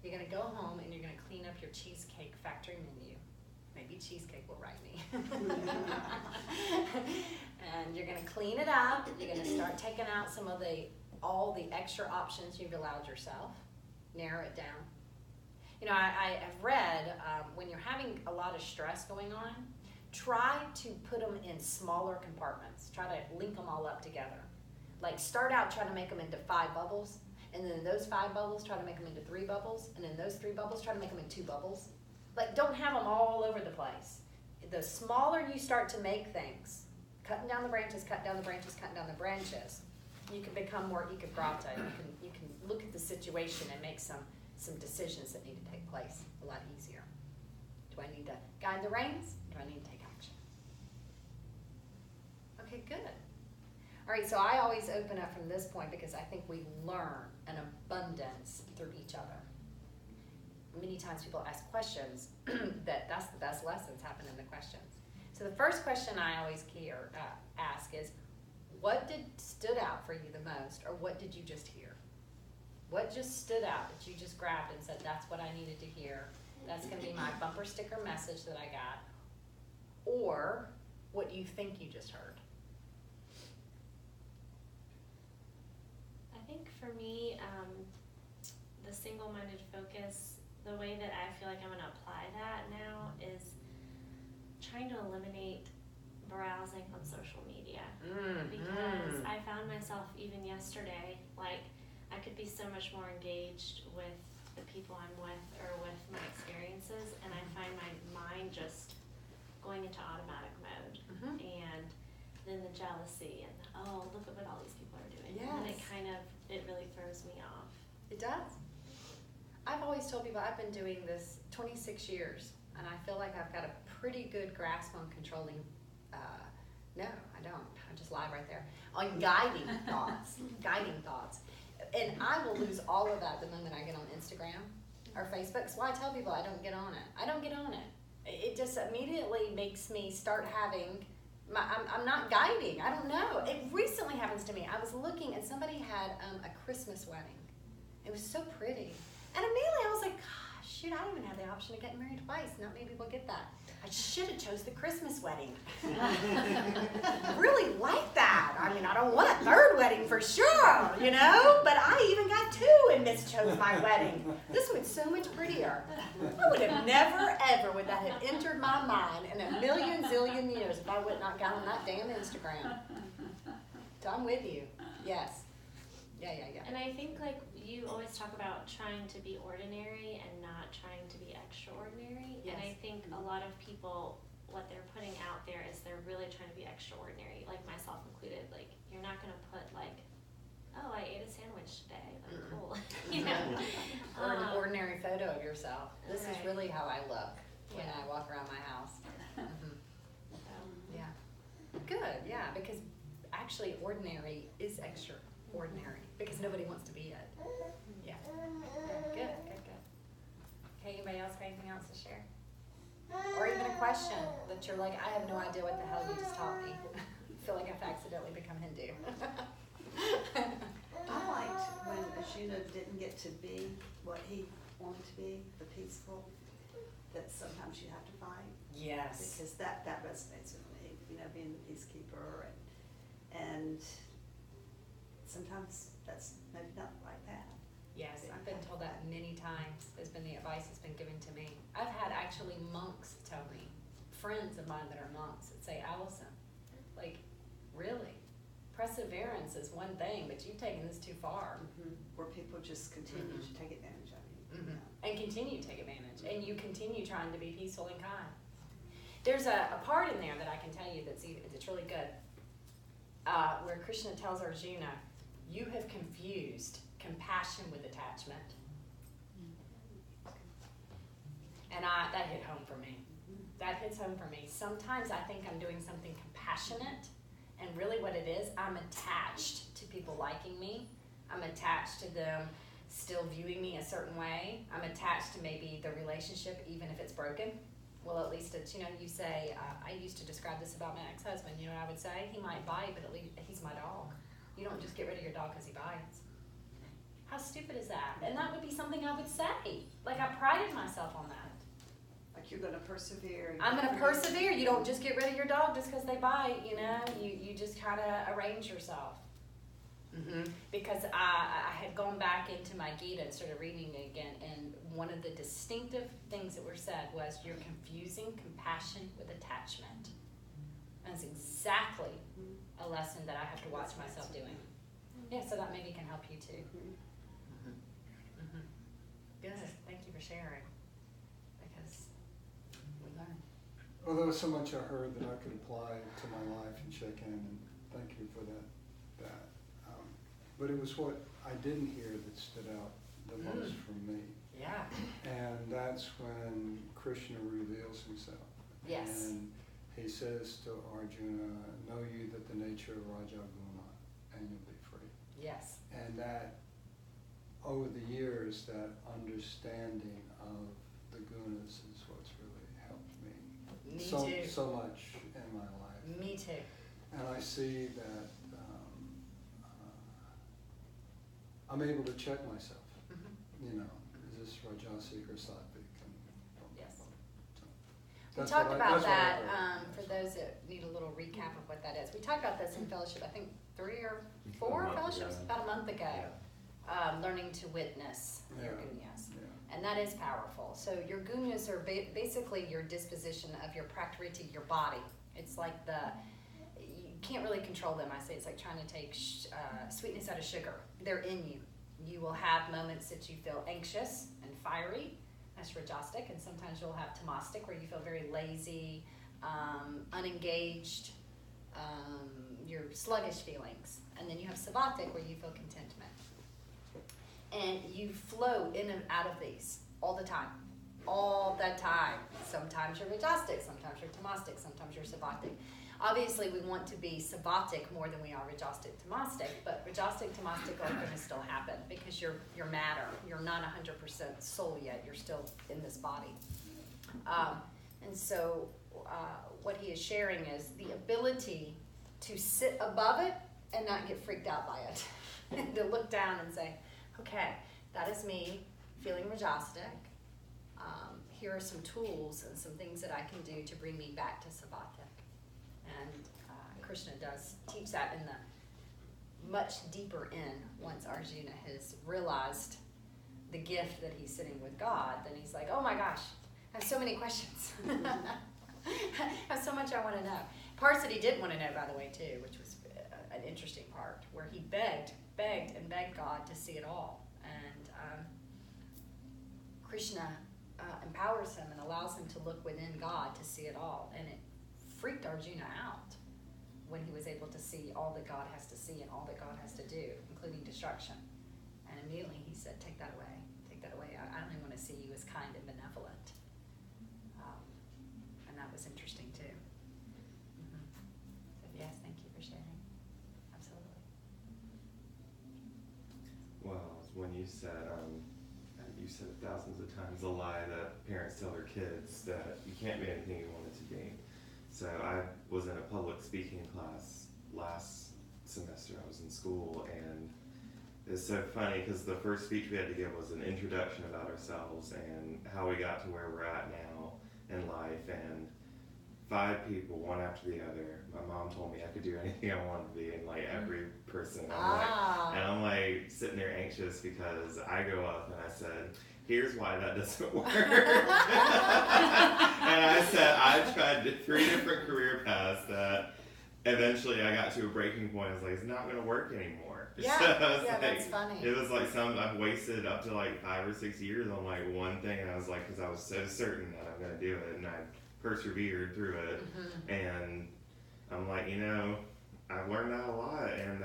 You're going to go home and you're going to clean up your Cheesecake Factory menu. Maybe Cheesecake will write me. And you're going to clean it up. You're going to start taking out all the extra options you've allowed yourself. Narrow it down. I have read when you're having a lot of stress going on, try to put them in smaller compartments. Try to link them all up together. Like start out trying to make them into 5 bubbles, and then those 5 bubbles try to make them into 3 bubbles, and then those 3 bubbles try to make them into 2 bubbles. Like don't have them all over the place. The smaller you start to make things, cutting down the branches, you can become more ekagrata. You can look at the situation and make some decisions that need to take place a lot easier. Do I need to guide the reins? Do I need to take action? Okay, good. All right, so I always open up from this point because I think we learn an abundance through each other. Many times people ask questions that's the best lessons happen in the questions. So the first question I always ask is, what stood out for you the most, or what did you just hear? What just stood out that you just grabbed and said, that's what I needed to hear? That's going to be my bumper sticker message that I got. Or what you think you just heard. I think for me, the single-minded focus, the way that I feel like I'm going to apply that now is trying to eliminate browsing on social media. Because I found myself even yesterday, like I could be so much more engaged with the people I'm with or with my experiences, and I find my mind just going into automatic mode. And then the jealousy and look at what all these people are doing. Yes. And it really throws me off. It does. I've always told people I've been doing this 26 years, and I feel like I've got a pretty good grasp on controlling No, I don't. I just lie right there. On guiding thoughts. And I will lose all of that the moment I get on Instagram or Facebook. That's why I tell people I don't get on it. It just immediately makes me start having, I'm not guiding. I don't know. It recently happens to me. I was looking and somebody had a Christmas wedding. It was so pretty. And immediately I was like, gosh, shoot, I don't even have the option of getting married twice. Not many people get that. I should have chose the Christmas wedding. I really like that. I mean, I don't want a third wedding for sure, you know? But I even got 2 and mischose my wedding. This one's so much prettier. I would have never, ever would that have entered my mind in a million zillion years if I would not got on that damn Instagram. So I'm with you. Yes. Yeah. And I think like you always talk about trying to be ordinary and not trying to be extraordinary. Yes. And I think a lot of people, what they're putting out there is they're really trying to be extraordinary, like myself included. Like you're not gonna put like, oh, I ate a sandwich today. Like cool, you know. Or an ordinary photo of yourself. This is Right. really how I look when Yeah. I walk around my house. Mhm. So, Yeah. Good, yeah, because actually ordinary is extraordinary because nobody wants to be it. Yeah. Good. Okay, anybody else got anything else to share? Or even a question that you're like, I have no idea what the hell you just taught me. I feel like I've accidentally become Hindu. I liked when Arjuna didn't get to be what he wanted to be, the peaceful, that sometimes you have to fight. Yes. Because that resonates with me, you know, being the peacekeeper and sometimes that's maybe not the right path. Yes, I've been told that many times. Has been the advice that's been given to me. I've had actually monks tell me, friends of mine that are monks that say, Allison, like, really? Perseverance is one thing, but you've taken this too far. Where people just continue to take advantage of you. you know. And continue to take advantage. And you continue trying to be peaceful and kind. There's a part in there that I can tell you that's really good. Where Krishna tells Arjuna, you have confused compassion with attachment. And that hit home for me. That hits home for me. Sometimes I think I'm doing something compassionate, and really what it is, I'm attached to people liking me. I'm attached to them still viewing me a certain way. I'm attached to maybe the relationship, even if it's broken. Well, at least it's, you know, you say, I used to describe this about my ex-husband, you know what I would say? He might bite, but at least he's my dog. You don't just get rid of your dog because he bites. How stupid is that? And that would be something I would say. Like, I prided myself on that. Like you're gonna persevere. I'm going to persevere. You don't just get rid of your dog just because they bite, you know? You just kind of arrange yourself. Because I had gone back into my Gita and started reading it again, and one of the distinctive things that were said was, you're confusing compassion with attachment. And it's exactly a lesson that I have to watch myself doing. Yeah, so that maybe can help you too. Good, thank you for sharing, because we learn. Well, there was so much I heard that I could apply to my life and check in, and thank you for that. But it was what I didn't hear that stood out the most for me. Yeah. And that's when Krishna reveals himself. Yes. And he says to Arjuna, know you that the nature of Raja Guna, and you'll be free. Yes. And that, over the years, that understanding of the gunas is what's really helped me. Me so, too. So much in my life. Me too. And I see that I'm able to check myself. You know, is this Rajasic or Sattvic? Yes. So We that's talked what I- about that's what I that, heard. for those that need a little recap of what that is. We talked about this in fellowship, I think 3 or 4 A month fellowships, ago. about a month ago. Yeah. Learning to witness your Yeah. gunyas. Yeah. And that is powerful. So your gunyas are basically your disposition of your prakriti, your body. It's like you can't really control them. I say it's like trying to take sweetness out of sugar. They're in you. You will have moments that you feel anxious and fiery. That's rajasic. And sometimes you'll have tamastic, where you feel very lazy, unengaged, your sluggish feelings. And then you have sattvic, where you feel contentment. And you flow in and out of these all the time. All the time. Sometimes you're rajasic, sometimes you're tamastic, sometimes you're sattvic. Obviously, we want to be Sabbatic more than we are Rajastic Tamastic, but Rajastic Tamastic are going to still happen because you're matter. You're not 100% soul yet. You're still in this body. And so what he is sharing is the ability to sit above it and not get freaked out by it. And to look down and say, okay, that is me feeling Rajastic. Here are some tools and some things that I can do to bring me back to Sabbatic. And Krishna does teach that in the much deeper in once Arjuna has realized the gift that he's sitting with God. Then he's like, oh my gosh, I have so many questions. I have so much I want to know. Parts that he didn't want to know, by the way, too, which was an interesting part, where he begged God to see it all. And Krishna empowers him and allows him to look within God to see it all. And it freaked Arjuna out when he was able to see all that God has to see and all that God has to do, including destruction. And immediately he said, take that away. Take that away. I only want to see you as kind and benevolent. And that was interesting too. Mm-hmm. So yes, thank you for sharing. Absolutely. Well, when you said thousands of times a lie that parents tell their kids that you can't be anything you want it to be. So I was in a public speaking class last semester. I was in school, and it's so funny because the first speech we had to give was an introduction about ourselves and how we got to where we're at now in life. And 5 people, one after the other. My mom told me I could do anything I wanted to be, and like every person. I'm like sitting there anxious because I go up and I said, here's why that doesn't work. And I said, I tried 3 different career paths that eventually I got to a breaking point. I was like, it's not going to work anymore. Yeah, so that's funny. It was like I've wasted up to like 5 or 6 years on like one thing. And I was like, because I was so certain that I'm going to do it. And I persevered through it. Mm-hmm. And I'm like, I've learned that a lot. And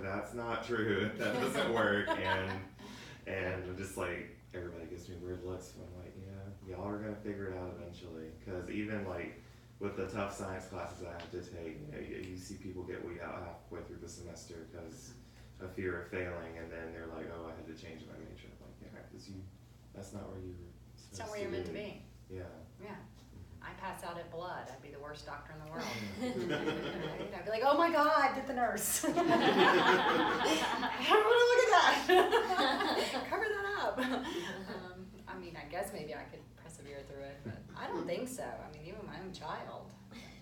that's not true. That doesn't work. And I'm just like, everybody gives me weird looks. So I'm like, y'all are going to figure it out eventually. Because even like with the tough science classes I have to take, you see people get weed out halfway through the semester because of fear of failing. And then they're like, oh, I had to change my major. I'm like, yeah, because that's not where you were supposed to be. It's not where you're meant to be. Yeah. Yeah. I pass out at blood. I'd be the worst doctor in the world. I'd be like, oh my God, get the nurse. I don't want to look at that. Cover that up. I guess maybe I could persevere through it, but I don't think so. Even my own child.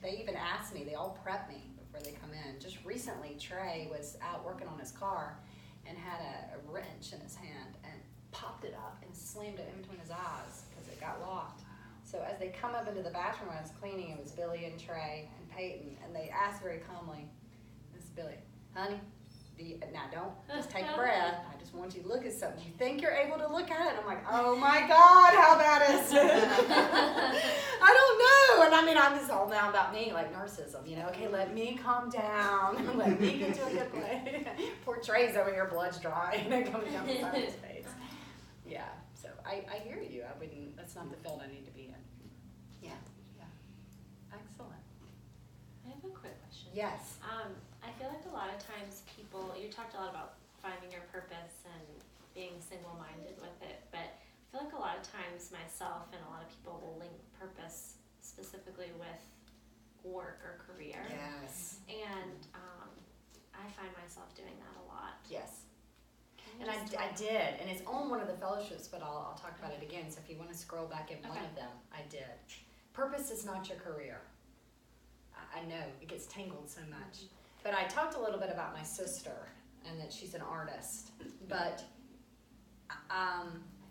They even ask me, they all prep me before they come in. Just recently, Trey was out working on his car and had a wrench in his hand and popped it up and slammed it in between his eyes because it got locked. So as they come up into the bathroom when I was cleaning, it was Billy and Trey and Peyton, and they asked very calmly, this is Billy, honey, now don't just take a breath. I just want you to look at something. You think you're able to look at it? I'm like, oh my God, how bad is it? I don't know. And it's all now about me, like narcissism, okay, let me calm down. Let me get to a good place. Poor Trey's over here, blood's dry, coming down the side of his face. Yeah, so I hear you. That's not the field I need to be in. Yeah. Excellent. I have a quick question. Yes. I feel like a lot of times you talked a lot about finding your purpose and being single-minded with it, but I feel like a lot of times myself and a lot of people will link purpose specifically with work or career. Yes. And I find myself doing that a lot. Yes. And I did, and it's on one of the fellowships, but I'll talk about it again. So if you want to scroll back in one of them, I did. Purpose is not your career. I know it gets tangled so much, but I talked a little bit about my sister and that she's an artist. But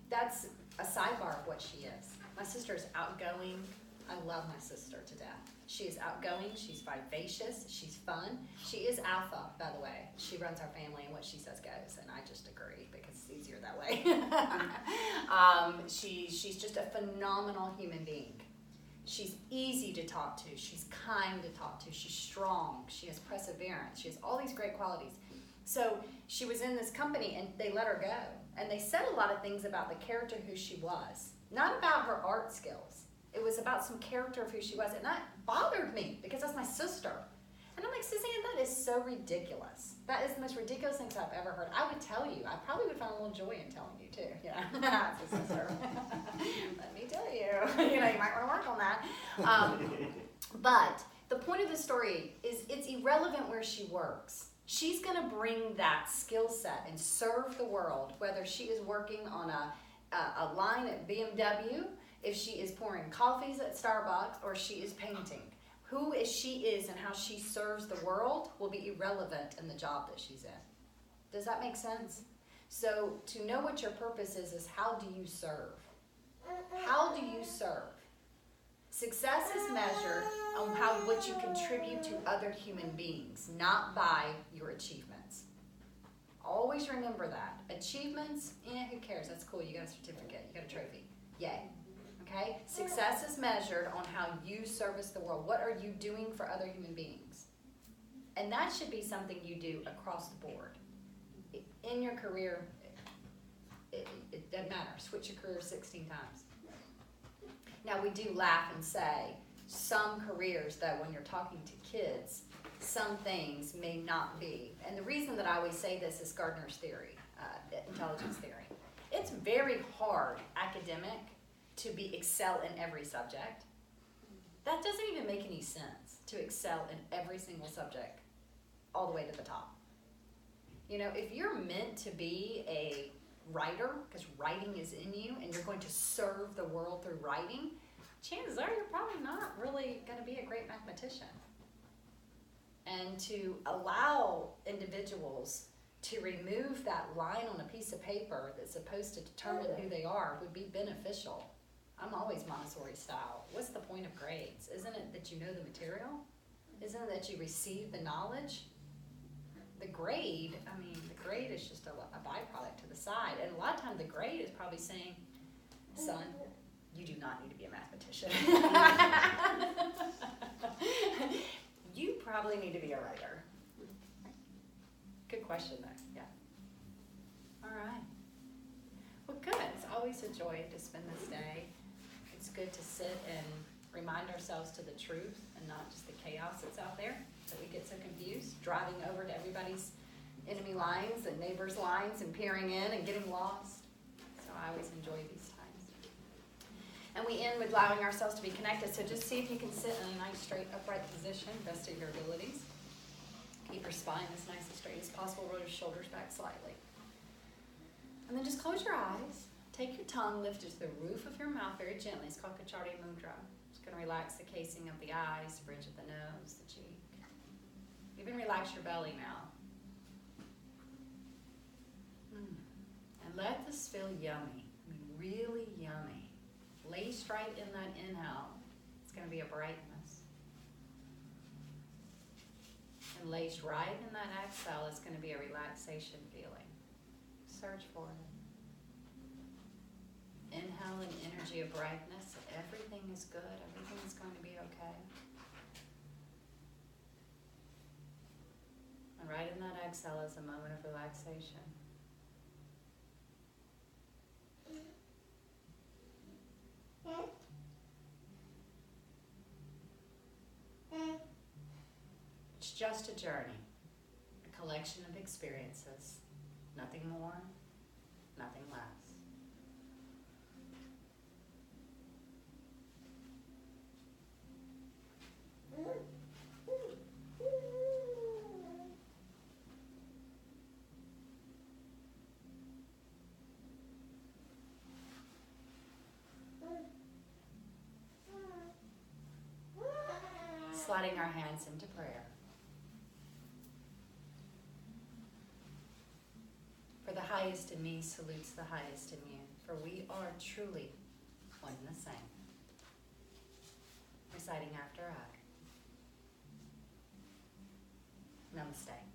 that's a sidebar of what she is. My sister is outgoing. I love my sister to death. She is outgoing, she's vivacious, she's fun. She is alpha, by the way. She runs our family and what she says goes, and I just agree because it's easier that way. She's just a phenomenal human being. She's easy to talk to, she's kind to talk to, she's strong, she has perseverance, she has all these great qualities. So she was in this company and they let her go. And they said a lot of things about the character who she was, not about her art skills. It was about some character of who she was, and that bothered me because that's my sister. And I'm like, Suzanne, that is so ridiculous. That is the most ridiculous things I've ever heard. I would tell you. I probably would find a little joy in telling you too. Yeah, it's a sister. Let me tell you. You might want to work on that. But the point of the story is it's irrelevant where she works. She's going to bring that skill set and serve the world, whether she is working on a line at BMW, if she is pouring coffees at Starbucks, or she is painting. Who she is and how she serves the world will be irrelevant in the job that she's in. Does that make sense? So to know what your purpose is how do you serve? How do you serve? Success is measured on what you contribute to other human beings, not by your achievements. Always remember that. Achievements, who cares? That's cool. You got a certificate. You got a trophy. Yay. Okay? Success is measured on how you service the world. What are you doing for other human beings? And that should be something you do across the board. In your career, it doesn't matter. Switch your career 16 times. Now, we do laugh and say some careers, though, when you're talking to kids, some things may not be. And the reason that I always say this is Gardner's theory, intelligence theory. It's very hard academic to excel in every subject. That doesn't even make any sense, to excel in every single subject all the way to the top. If you're meant to be a writer, because writing is in you, and you're going to serve the world through writing, chances are you're probably not really going to be a great mathematician. And to allow individuals to remove that line on a piece of paper that's supposed to determine who they are would be beneficial. I'm always Montessori style. What's the point of grades? Isn't it that you know the material? Isn't it that you receive the knowledge? The grade is just a byproduct to the side. And a lot of times the grade is probably saying, son, you do not need to be a mathematician. You probably need to be a writer. Good question though, yeah. All right. Well, good. It's always a joy to spend this day. It's good to sit and remind ourselves to the truth and not just the chaos that's out there, that we get so confused, driving over to everybody's enemy lines and neighbors' lines and peering in and getting lost. So I always enjoy these times. And we end with allowing ourselves to be connected. So just see if you can sit in a nice, straight, upright position, best of your abilities. Keep your spine as nice and straight as possible. Roll your shoulders back slightly. And then just close your eyes. Take your tongue, lift it to the roof of your mouth very gently. It's called Kachari Mudra. Just going to relax the casing of the eyes, the bridge of the nose, the cheek. Even relax your belly now. And let this feel yummy. Really yummy. Laced right in that inhale. It's going to be a brightness. And laced right in that exhale is going to be a relaxation feeling. Search for it. Inhale an energy of brightness. Everything is good. Everything is going to be okay. And right in that exhale is a moment of relaxation. It's just a journey, a collection of experiences, nothing more, nothing less. Sliding our hands into prayer. For the highest in me salutes the highest in you, for we are truly one and the same. Reciting after I. Namaste.